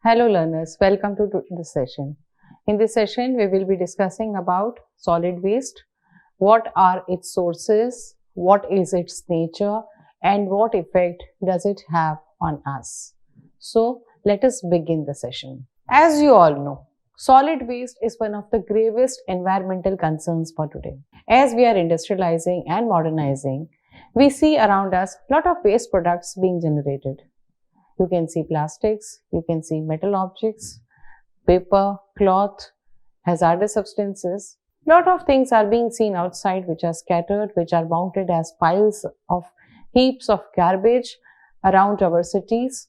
Hello learners, welcome to this session. In this session, we will be discussing about solid waste, what are its sources, what is its nature, and what effect does it have on us. So, let us begin the session. As you all know, solid waste is one of the gravest environmental concerns for today. As we are industrializing and modernizing, we see around us a lot of waste products being generated. You can see plastics, you can see metal objects, paper, cloth, hazardous substances. Lot of things are being seen outside which are scattered, which are mounted as piles of heaps of garbage around our cities.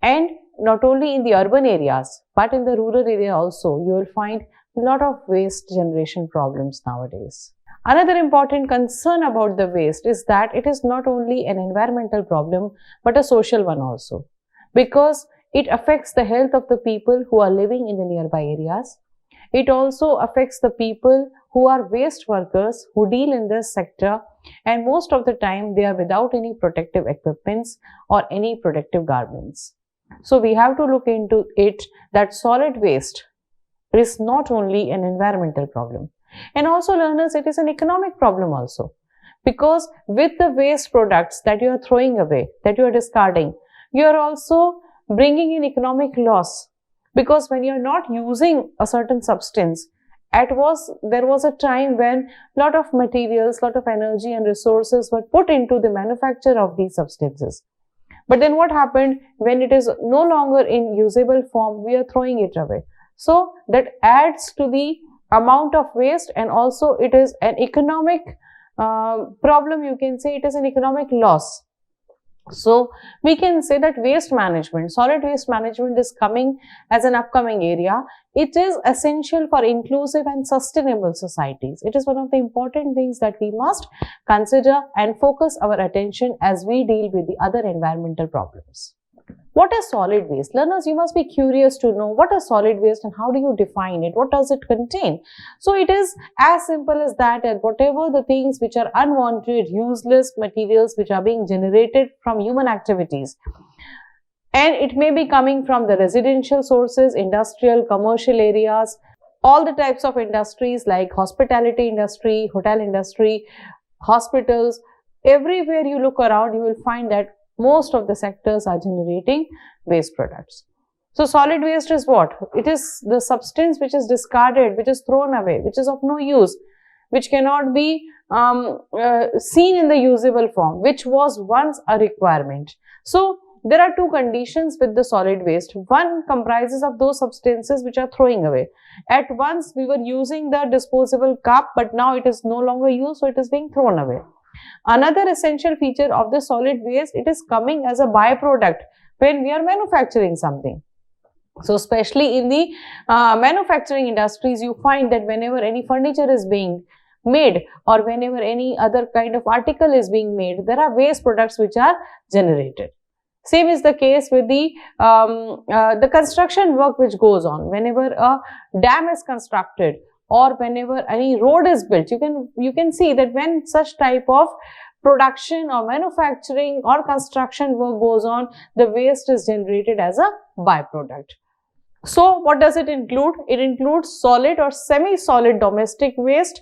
And not only in the urban areas, but in the rural area also, you will find a lot of waste generation problems nowadays. Another important concern about the waste is that it is not only an environmental problem, but a social one also, because it affects the health of the people who are living in the nearby areas. It also affects the people who are waste workers who deal in this sector, and most of the time they are without any protective equipments or any protective garments. So we have to look into it that solid waste is not only an environmental problem, and also learners, it is an economic problem also, because with the waste products that you are throwing away, that you are discarding, you are also bringing in economic loss, because when you are not using a certain substance, there was a time when lot of materials, lot of energy and resources were put into the manufacture of these substances. But then what happened, when it is no longer in usable form, we are throwing it away. So that adds to the amount of waste, and also it is an economic problem. You can say it is an economic loss. So we can say that waste management, solid waste management is coming as an upcoming area. It is essential for inclusive and sustainable societies. It is one of the important things that we must consider and focus our attention as we deal with the other environmental problems. What is solid waste? Learners, you must be curious to know what is solid waste and how do you define it? What does it contain? So it is as simple as that, and whatever the things which are unwanted, useless materials which are being generated from human activities. And it may be coming from the residential sources, industrial, commercial areas, all the types of industries like hospitality industry, hotel industry, hospitals. Everywhere you look around, you will find that most of the sectors are generating waste products. So solid waste is what? It is the substance which is discarded, which is thrown away, which is of no use, which cannot be seen in the usable form, which was once a requirement. So there are two conditions with the solid waste. One comprises of those substances which are throwing away. At once we were using the disposable cup, but now it is no longer used, so it is being thrown away. Another essential feature of the solid waste, it is coming as a byproduct when we are manufacturing something. So especially in the manufacturing industries, you find that whenever any furniture is being made or whenever any other kind of article is being made, there are waste products which are generated. Same is the case with the construction work which goes on. Whenever a dam is constructed or whenever any road is built, you can see that when such type of production or manufacturing or construction work goes on, the waste is generated as a byproduct. So what does it include? It includes solid or semi-solid domestic waste,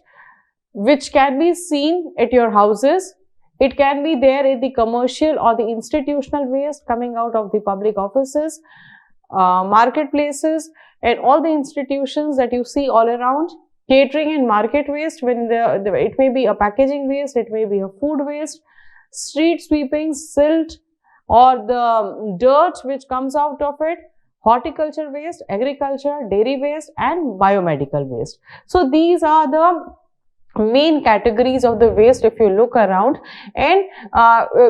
which can be seen at your houses. It can be there in the commercial or the institutional waste coming out of the public offices, marketplaces, and all the institutions that you see all around. Catering and market waste, when it may be a packaging waste, it may be a food waste, street sweeping, silt or the dirt which comes out of it, horticulture waste, agriculture, dairy waste, and biomedical waste. So these are the main categories of the waste if you look around. And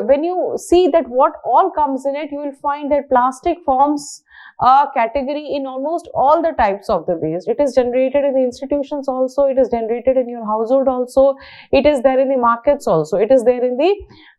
when you see that what all comes in it, you will find that plastic forms a category in almost all the types of the waste. It is generated in the institutions also, it is generated in your household also, it is there in the markets also, it is there in the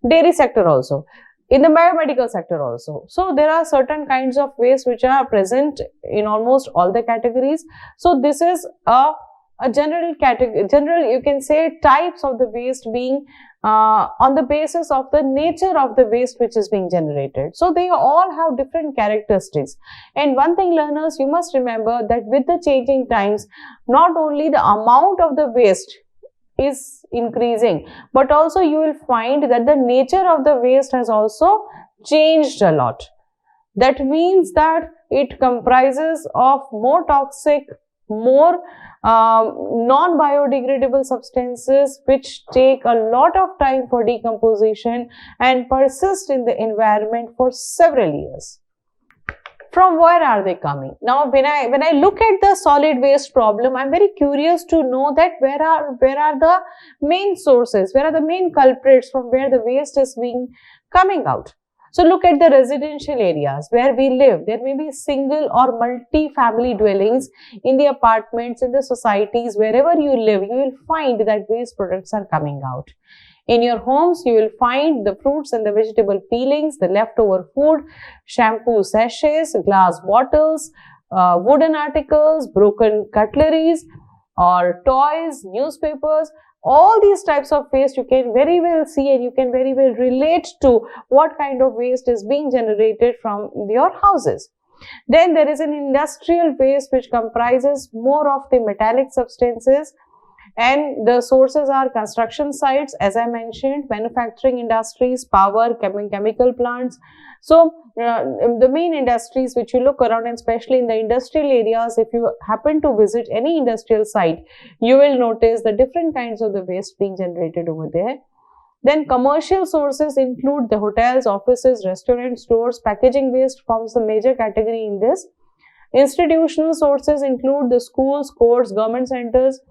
dairy sector also, in the biomedical sector also. So there are certain kinds of waste which are present in almost all the categories. So this is a a general category, you can say types of the waste being on the basis of the nature of the waste which is being generated. So they all have different characteristics. And one thing, learners, you must remember that with the changing times, not only the amount of the waste is increasing, but also you will find that the nature of the waste has also changed a lot. That means that it comprises of more toxic, more non-biodegradable substances which take a lot of time for decomposition and persist in the environment for several years. From where are they coming? Now, when I look at the solid waste problem, I'm very curious to know that where are the main sources, where are the main culprits from where the waste is being coming out. So look at the residential areas where we live. There may be single or multi-family dwellings in the apartments, in the societies, wherever you live, you will find that waste products are coming out. In your homes, you will find the fruits and the vegetable peelings, the leftover food, shampoo sachets, glass bottles, wooden articles, broken cutleries or toys, newspapers. All these types of waste you can very well see, and you can very well relate to what kind of waste is being generated from your houses. Then there is an industrial waste which comprises more of the metallic substances, and the sources are construction sites, as I mentioned, manufacturing industries, power, chemical plants. So the main industries which you look around, and especially in the industrial areas, if you happen to visit any industrial site, you will notice the different kinds of the waste being generated over there. Then commercial sources include the hotels, offices, restaurants, stores. Packaging waste forms the major category in this. Institutional sources include the schools, courts, government centers,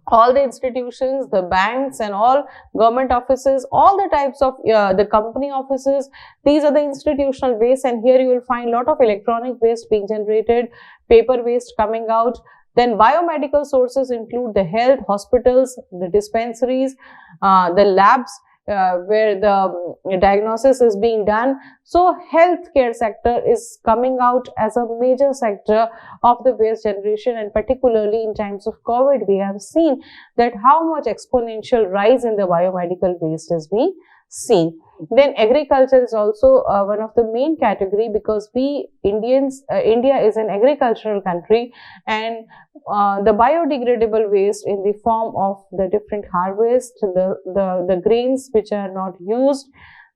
all the institutions, the banks and all government offices, all the types of the company offices. These are the institutional waste, and here you will find a lot of electronic waste being generated, paper waste coming out. Then biomedical sources include the health, hospitals, the dispensaries, the labs where the diagnosis is being done. So healthcare sector is coming out as a major sector of the waste generation, and particularly in times of COVID, we have seen that how much exponential rise in the biomedical waste is being seen. Then agriculture is also one of the main category, because we Indians, India is an agricultural country, and the biodegradable waste in the form of the different harvest, the grains which are not used,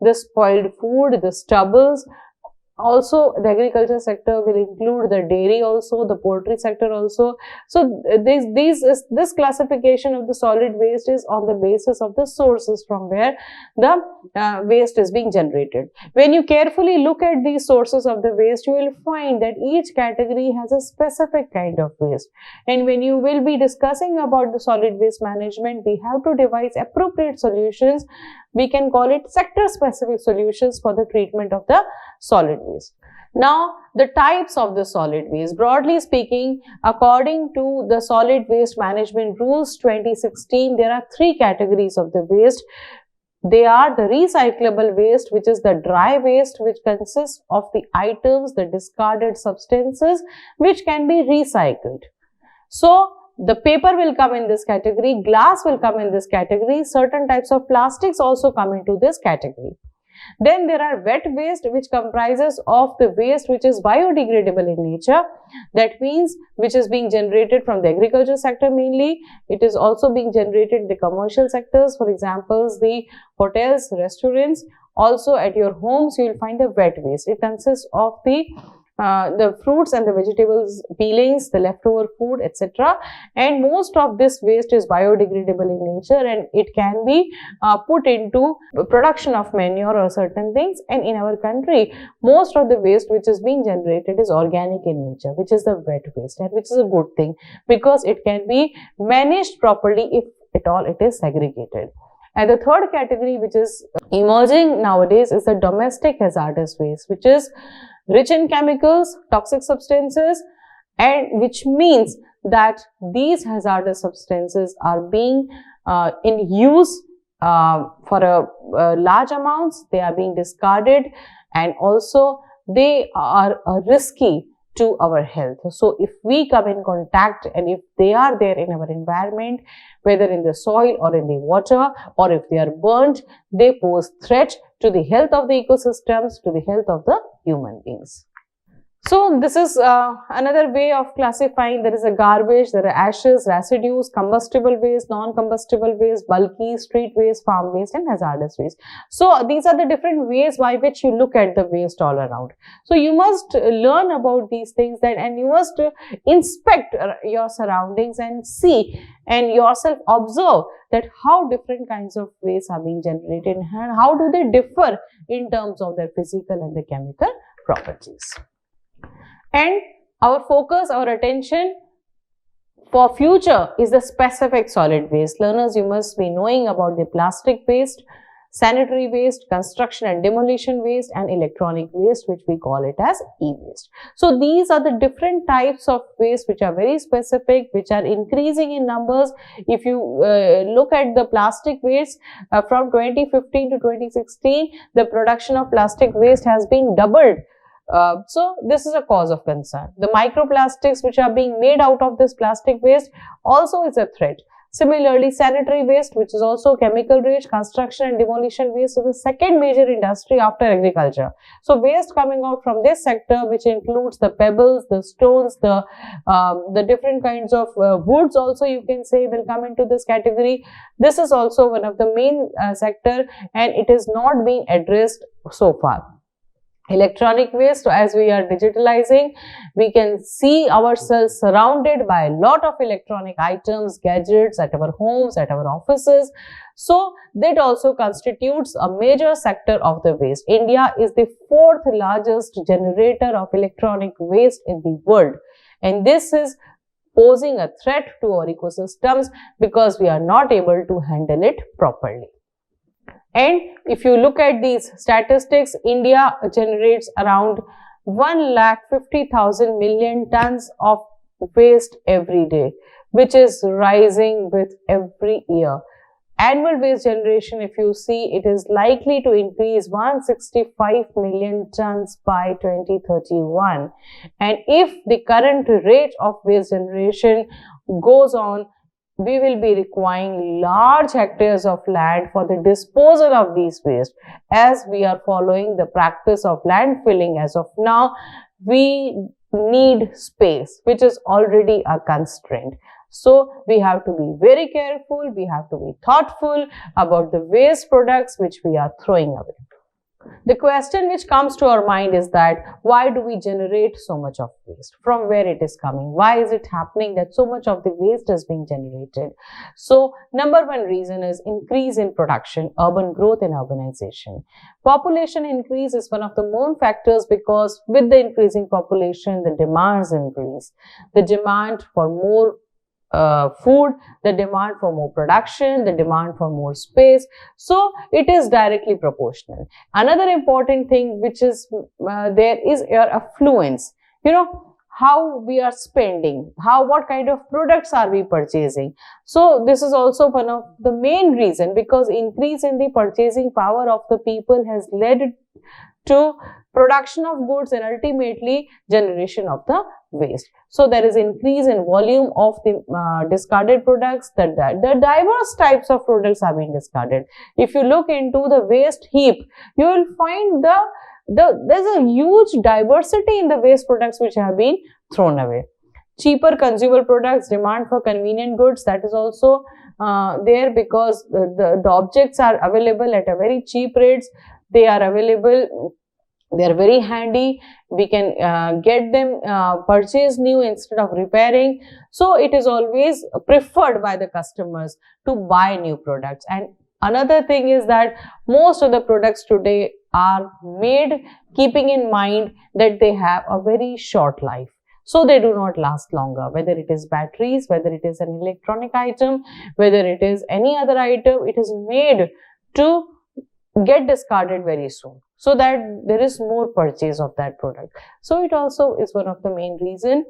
the spoiled food, the stubbles. Also, the agriculture sector will include the dairy also, the poultry sector also. So, this classification of the solid waste is on the basis of the sources from where the waste is being generated. When you carefully look at these sources of the waste, you will find that each category has a specific kind of waste. And when you will be discussing about the solid waste management, we have to devise appropriate solutions. We can call it sector-specific solutions for the treatment of the solid waste. Now, the types of the solid waste. Broadly speaking, according to the Solid Waste Management Rules 2016, there are three categories of the waste. They are the recyclable waste, which is the dry waste, which consists of the items, the discarded substances, which can be recycled. So, the paper will come in this category, glass will come in this category, certain types of plastics also come into this category. Then there are wet waste, which comprises of the waste which is biodegradable in nature. That means which is being generated from the agriculture sector mainly. It is also being generated in the commercial sectors, for example, the hotels, restaurants. Also at your homes, you will find the wet waste. It consists of the fruits and the vegetables peelings, the leftover food, etc. And most of this waste is biodegradable in nature, and it can be put into production of manure or certain things. And in our country, most of the waste which is being generated is organic in nature, which is the wet waste, and which is a good thing because it can be managed properly if at all it is segregated. And the third category which is emerging nowadays is the domestic hazardous waste, which is rich in chemicals, toxic substances, and which means that these hazardous substances are being in use for large amounts. They are being discarded, and also they are risky to our health. So if we come in contact and if they are there in our environment, whether in the soil or in the water, or if they are burnt, they pose threat to the health of the ecosystems, to the health of the human beings. So this is another way of classifying. There is a garbage, there are ashes, residues, combustible waste, non-combustible waste, bulky, street waste, farm waste and hazardous waste. So these are the different ways by which you look at the waste all around. So you must learn about these things, that and you must inspect your surroundings and see and yourself observe that how different kinds of waste are being generated and how do they differ in terms of their physical and the chemical properties. And our focus, our attention for future is the specific solid waste. Learners, you must be knowing about the plastic waste, sanitary waste, construction and demolition waste and electronic waste, which we call it as e-waste. So these are the different types of waste which are very specific, which are increasing in numbers. If you look at the plastic waste from 2015 to 2016, the production of plastic waste has been doubled. So this is a cause of concern. The microplastics which are being made out of this plastic waste also is a threat. Similarly, sanitary waste, which is also chemical waste, construction and demolition waste, is the second major industry after agriculture. So waste coming out from this sector, which includes the pebbles, the stones, the different kinds of woods also, you can say, will come into this category. This is also one of the main sector, and it is not being addressed so far. Electronic waste, so as we are digitalizing, we can see ourselves surrounded by a lot of electronic items, gadgets at our homes, at our offices. So that also constitutes a major sector of the waste. India is the fourth largest generator of electronic waste in the world, and this is posing a threat to our ecosystems because we are not able to handle it properly. And if you look at these statistics, India generates around 1,50,000 million tons of waste every day, which is rising with every year. Annual waste generation, if you see, it is likely to increase 165 million tons by 2031. And if the current rate of waste generation goes on, we will be requiring large hectares of land for the disposal of these waste. As we are following the practice of landfilling as of now, we need space, which is already a constraint. So we have to be very careful, we have to be thoughtful about the waste products which we are throwing away. The question which comes to our mind is that why do we generate so much of waste? From where it is coming? Why is it happening that so much of the waste is being generated? So number one reason is increase in production, urban growth and urbanization. Population increase is one of the main factors because with the increasing population, the demands increase. The demand for more food, the demand for more production, the demand for more space. So it is directly proportional. Another important thing which is there is your affluence. You know, how we are spending, what kind of products are we purchasing. So this is also one of the main reason, because increase in the purchasing power of the people has led to production of goods and ultimately generation of the waste. So there is increase in volume of the discarded products. The diverse types of products are being discarded. If you look into the waste heap, you will find there's a huge diversity in the waste products which have been thrown away. Cheaper consumer products, demand for convenient goods, that is also there because the objects are available at a very cheap rates. They are available, they are very handy, we can get them purchase new instead of repairing. So it is always preferred by the customers to buy new products. And another thing is that most of the products today are made keeping in mind that they have a very short life. So they do not last longer, whether it is batteries, whether it is an electronic item, whether it is any other item, it is made to get discarded very soon, so that there is more purchase of that product. So it also is one of the main reason.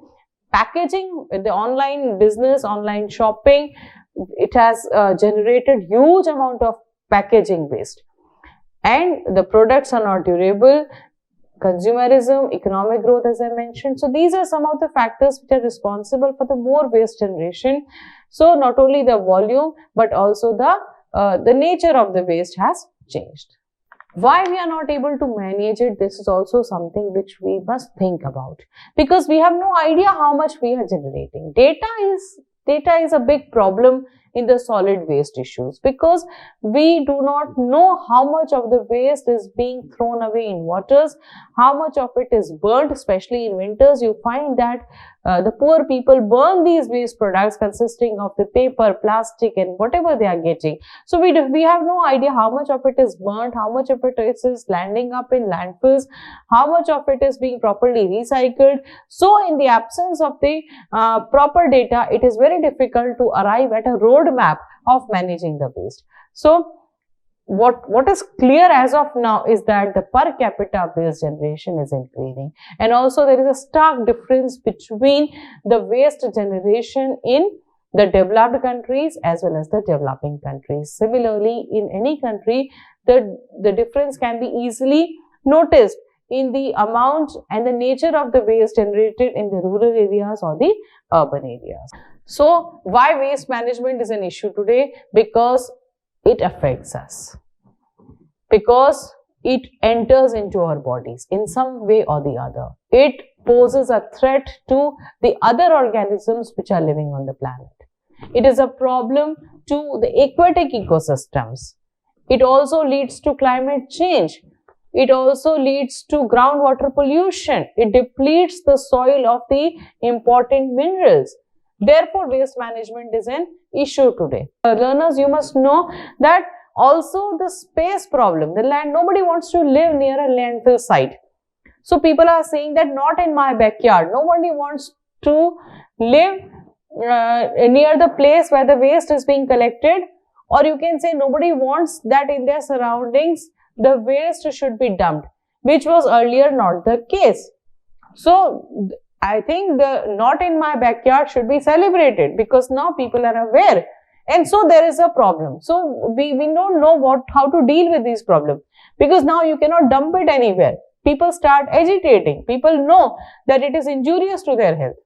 Packaging, the online business, online shopping, it has generated huge amount of packaging waste, and the products are not durable. consumerism, economic growth, as I mentioned. So these are some of the factors which are responsible for the more waste generation. So not only the volume but also the nature of the waste has changed. Why we are not able to manage it, this is also something which we must think about, because we have no idea how much we are generating. Data is a big problem in the solid waste issues, because we do not know how much of the waste is being thrown away in waters, how much of it is burnt. Especially in winters, you find that the poor people burn these waste products consisting of the paper, plastic and whatever they are getting. So we have no idea how much of it is burnt, how much of it is landing up in landfills, how much of it is being properly recycled. So in the absence of the proper data, it is very difficult to arrive at a roadmap of managing the waste. So what is clear as of now is that the per capita waste generation is increasing, and also there is a stark difference between the waste generation in the developed countries as well as the developing countries. Similarly, in any country, the difference can be easily noticed in the amount and the nature of the waste generated in the rural areas or the urban areas. So why waste management is an issue today? Because it affects us, because it enters into our bodies in some way or the other. It poses a threat to the other organisms which are living on the planet. It is a problem to the aquatic ecosystems. It also leads to climate change. It also leads to groundwater pollution. It depletes the soil of the important minerals. Therefore, waste management is an issue today. Learners, you must know that also the space problem, the land, nobody wants to live near a landfill site. So people are saying that not in my backyard. Nobody wants to live near the place where the waste is being collected, or you can say nobody wants that in their surroundings the waste should be dumped, which was earlier not the case. So I think the not in my backyard should be celebrated, because now people are aware, and so there is a problem. So we don't know how to deal with these problems, because now you cannot dump it anywhere. People start agitating. People know that it is injurious to their health.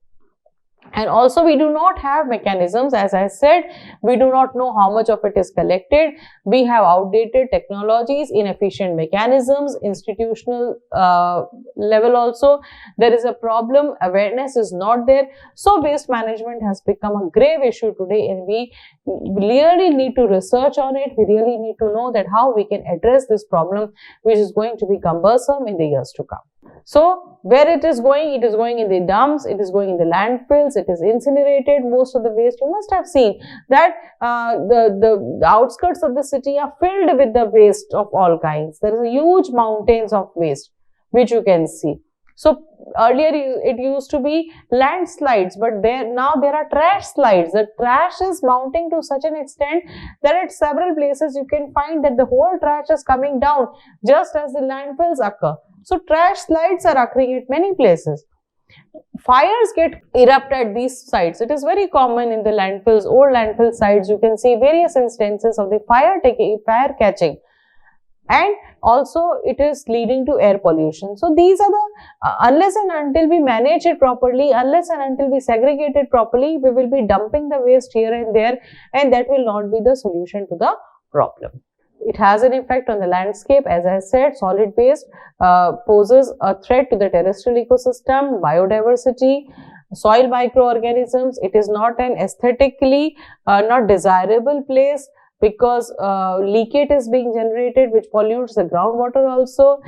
And also we do not have mechanisms. As I said, we do not know how much of it is collected. We have outdated technologies, inefficient mechanisms, institutional level also. There is a problem, awareness is not there. So waste management has become a grave issue today, and we really need to research on it. We really need to know that how we can address this problem, which is going to be cumbersome in the years to come. So where it is going in the dumps, it is going in the landfills, it is incinerated. Most of the waste, you must have seen that the outskirts of the city are filled with the waste of all kinds. There is a huge mountains of waste which you can see. So earlier it used to be landslides, but now there are trash slides. The trash is mounting to such an extent that at several places you can find that the whole trash is coming down just as the landfills occur. So trash slides are occurring at many places. Fires get erupt at these sites. It is very common in the landfills, old landfill sites. You can see various instances of the fire catching, and also it is leading to air pollution. So these are the unless and until we manage it properly, unless and until we segregate it properly, we will be dumping the waste here and there, and that will not be the solution to the problem. It has an effect on the landscape. As I said, solid waste poses a threat to the terrestrial ecosystem, biodiversity, soil microorganisms. It is not an aesthetically not desirable place, because leachate is being generated which pollutes the groundwater also.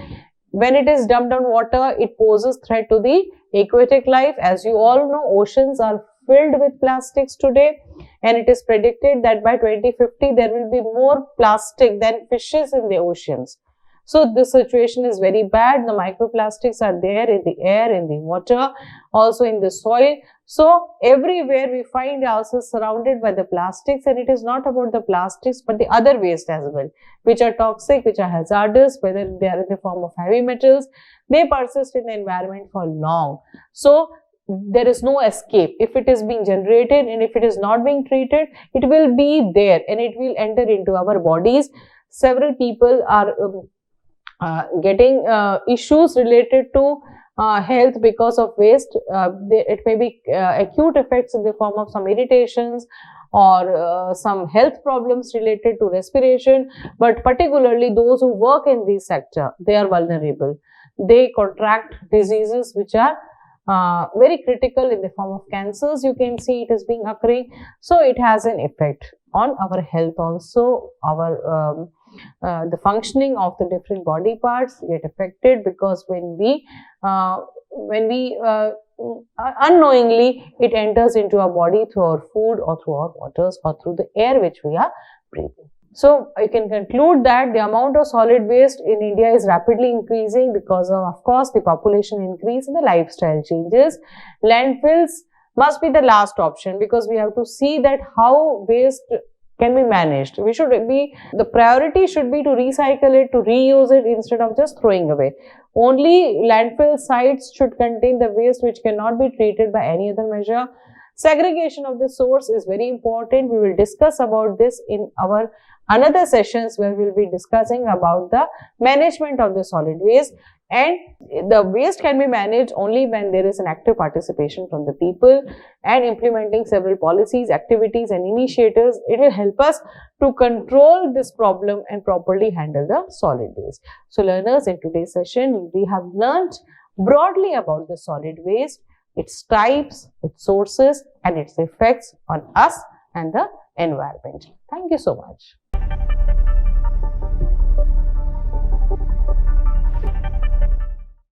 When it is dumped on water, it poses threat to the aquatic life. As you all know, oceans are filled with plastics today, and it is predicted that by 2050 there will be more plastic than fishes in the oceans. So this situation is very bad. The microplastics are there in the air, in the water, also in the soil. So everywhere we find ourselves surrounded by the plastics, and it is not about the plastics but the other waste as well, which are toxic, which are hazardous, whether they are in the form of heavy metals. They persist in the environment for long. So there is no escape. If it is being generated and if it is not being treated, it will be there and it will enter into our bodies. Several people are getting issues related to health because of waste. It may be acute effects in the form of some irritations or some health problems related to respiration, but particularly those who work in this sector, they are vulnerable. They contract diseases which are very critical in the form of cancers. You can see it is being occurring. So it has an effect on our health also. Our the functioning of the different body parts get affected, because when we unknowingly it enters into our body through our food or through our waters or through the air which we are breathing. So I can conclude that the amount of solid waste in India is rapidly increasing because of course, the population increase and the lifestyle changes. Landfills must be the last option, because we have to see that how waste can be managed. The priority should be to recycle it, to reuse it instead of just throwing away. Only landfill sites should contain the waste which cannot be treated by any other measure. Segregation of the source is very important. We will discuss about this in our another sessions, where we will be discussing about the management of the solid waste. And the waste can be managed only when there is an active participation from the people, and implementing several policies, activities and initiatives. It will help us to control this problem and properly handle the solid waste. So learners, in today's session, we have learnt broadly about the solid waste, its types, its sources and its effects on us and the environment. Thank you so much.